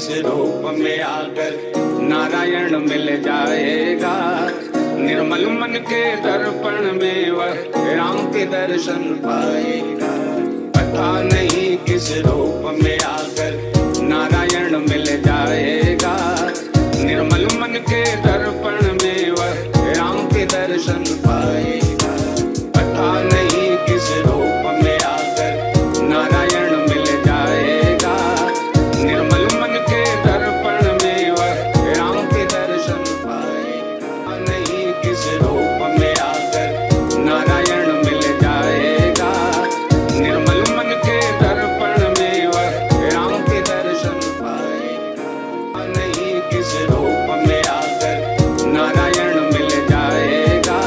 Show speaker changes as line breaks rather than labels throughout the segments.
किस रूप में आकर नारायण मिल जाएगा। निर्मल मन के दर्पण में वह राम के दर्शन पाएगा। पता नहीं किस रूप में आकर नारायण मिल जाएगा। निर्मल मन के दर्पण में वह राम के दर्शन पाएगा। पता नहीं किस रूप में आकर नारायण मिल जाएगा। निर्मल मन के दर्पण में वह राम के दर्शन पाएगा। नहीं किस रूप में आकर नारायण मिल जाएगा। निर्मल मन के दर्पण में वह राम के दर्शन पाएगा। नहीं किस रूप में आकर नारायण मिल जाएगा।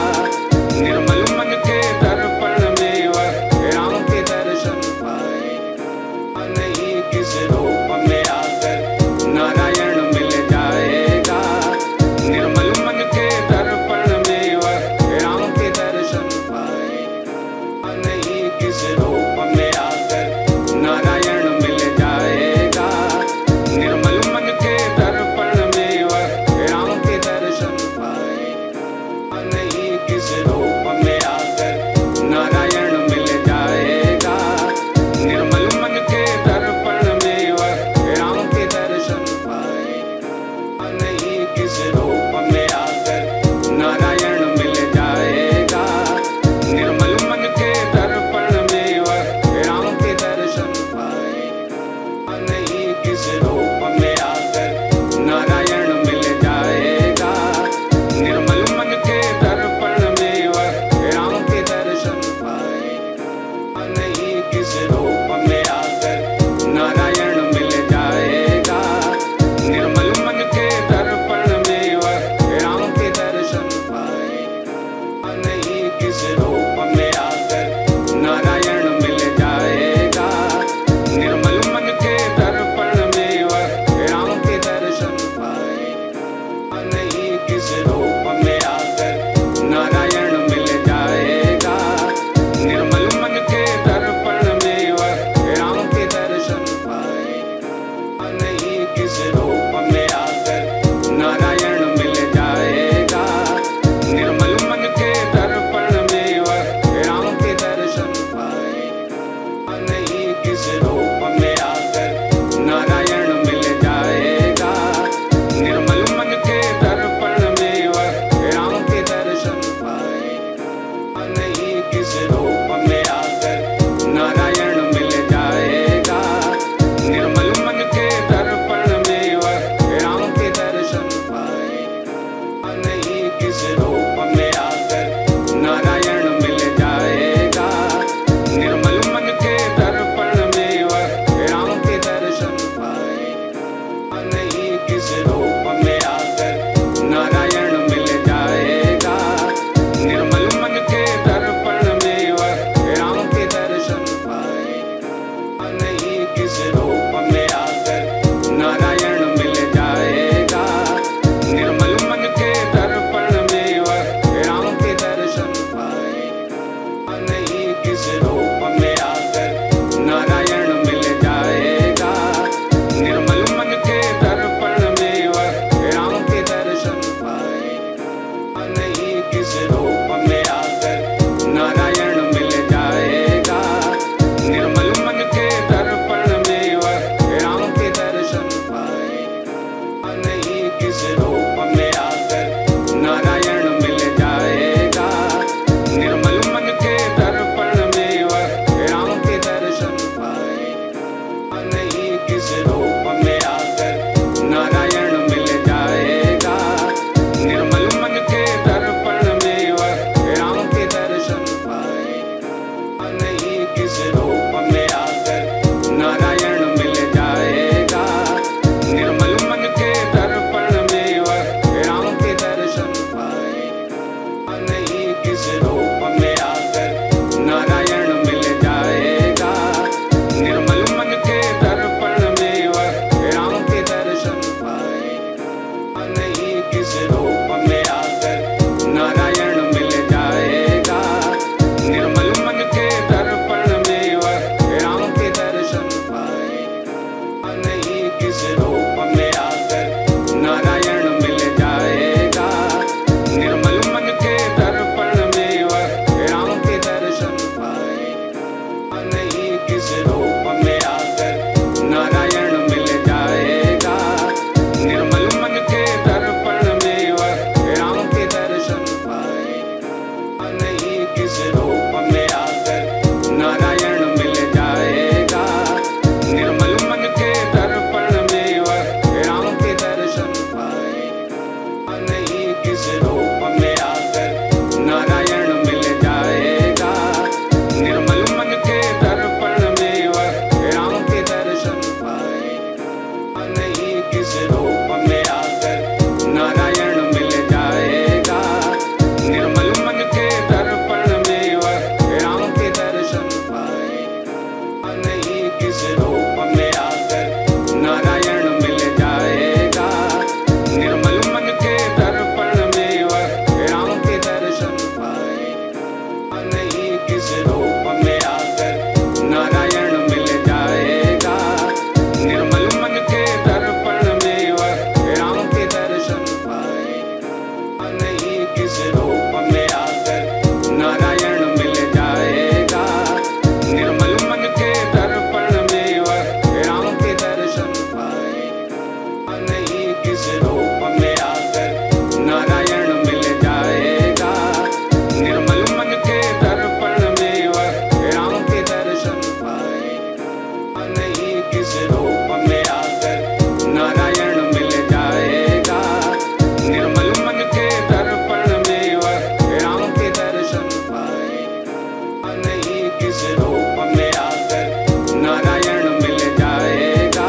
किस रूप में आकर नारायण मिल जाएगा। निर्मल मन के दर्पण में वह राम के दर्शन पाएगा। नहीं किस रूप में आकर नारायण मिल जाएगा। निर्मल मन के दर्पण में वह राम के दर्शन पाएगा। नहीं किस रूप में आकर नारायण मिल जाएगा। निर्मल मन के दर्पण में वह राम के दर्शन पाएगा। नहीं किस रूप में आकर नारायण मिल जाएगा।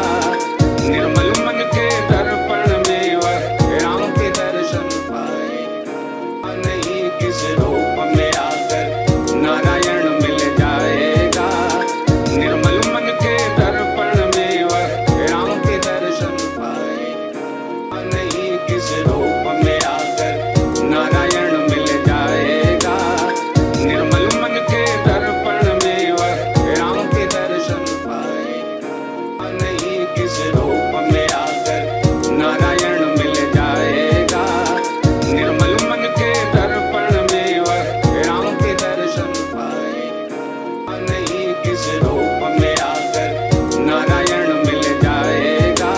निर्मल मन के दर्पण में वह राम के दर्शन पाएगा। नहीं किस रूप में आकर नारायण मिल जाएगा। निर्मल मन के दर्पण में वह राम के दर्शन पाएगा। नहीं किस रूप में आकर नारायण मिल जाएगा। निर्मल मन के दर्पण में वह राम के दर्शन पाएगा। नहीं किस रूप में आकर नारायण मिल जाएगा। निर्मल मन के दर्पण में वह राम के दर्शन पाएगा। नहीं किस रूप में आकर नारायण मिल जाएगा।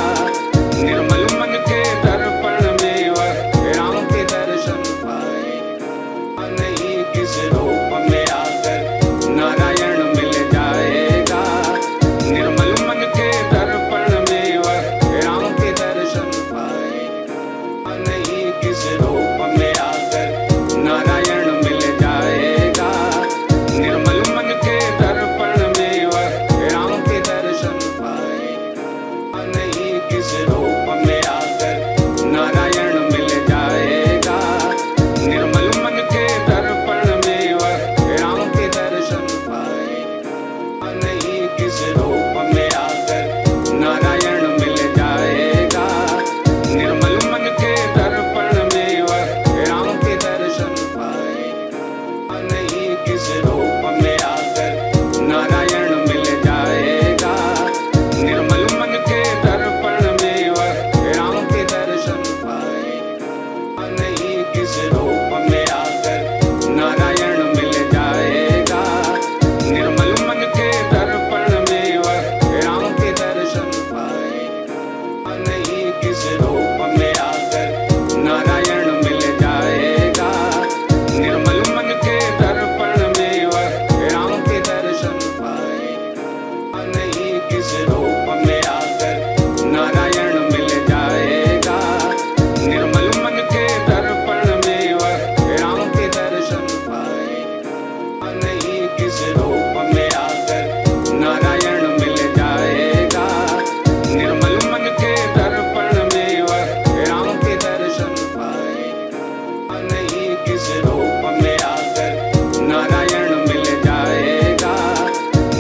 निर्मल मन के दर्पण में वह राम के दर्शन पाएगा। नहीं किस रूप में आकर नारायण मिल जाएगा। निर्मल मन के दर्पण में वह राम के दर्शन पाएगा। नहीं किस रूप में आकर नारायण मिल जाएगा। निर्मल मन के दर्पण में वह राम के दर्शन पाएगा। नहीं किस रूप में आकर नारायण मिल जाएगा। निर्मल मन के दर्पण में वह राम के दर्शन पाएगा। नहीं किस रूप में आकर नारायण मिल जाएगा। निर्मल मन के दर्पण में वह राम के दर्शन पाएगा। नहीं किस रूप में आकर नारायण मिल जाएगा। निर्मल मन के दर्पण में वह राम के दर्शन पाएगा। नहीं किस रूप में आकर नारायण मिल जाएगा। निर्मल मन के दर्पण में वह राम के दर्शन पाएगा। नहीं किस रूप में आकर नारायण मिल जाएगा। निर्मल मन के दर्पण में वह राम के दर्शन पाएगा। नहीं किस रूप में आकर नारायण मिल जाएगा। निर्मल मन के दर्पण में वह राम के दर्शन पाएगा। नहीं किस रूप में आकर नारायण मिल जाएगा। निर्मल मन के दर्पण में वह राम के दर्शन पाएगा। नहीं किस रूप में आकर नारायण मिल जाएगा।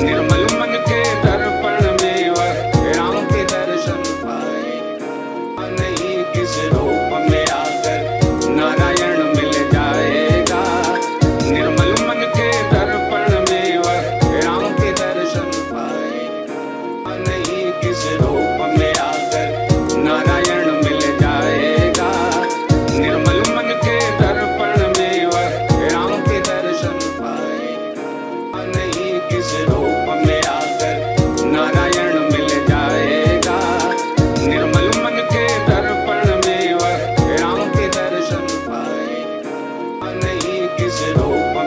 निर्मल मन के दर्पण में वह राम के दर्शन पाएगा। नहीं किस रूप में आकर नारायण मिल जाएगा। निर्मल मन के दर्पण में वह राम के दर्शन पाएगा। नहीं किस रूप में आकर नारायण मिल जाएगा। निर्मल मन के दर्पण में वह राम के दर्शन पाएगा। नहीं किस रूप में आकर नारायण मिल जाएगा। निर्मल मन के दर्पण में वह राम के दर्शन पाएगा। नहीं किस रूप